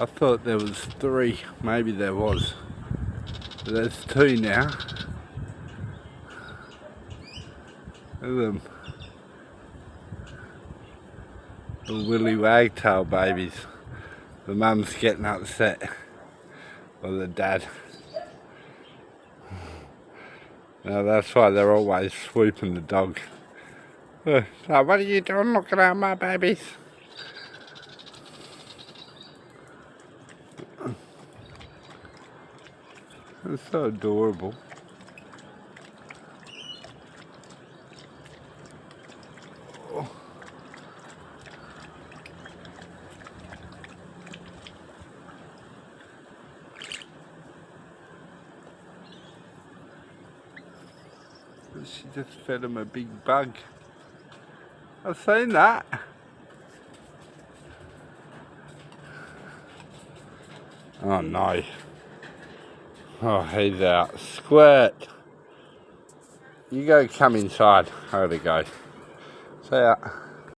I thought there was 3, maybe there was. But there's 2 now. Look at them. The willy wagtail babies. The mum's getting upset. Or the dad. Now that's why they're always swooping the dog. So what are you doing looking at my babies? It's so adorable. Oh. She just fed him a big bug. I've seen that. Oh no. Oh, he's out. Squirt. You go come inside. I gotta go. See ya.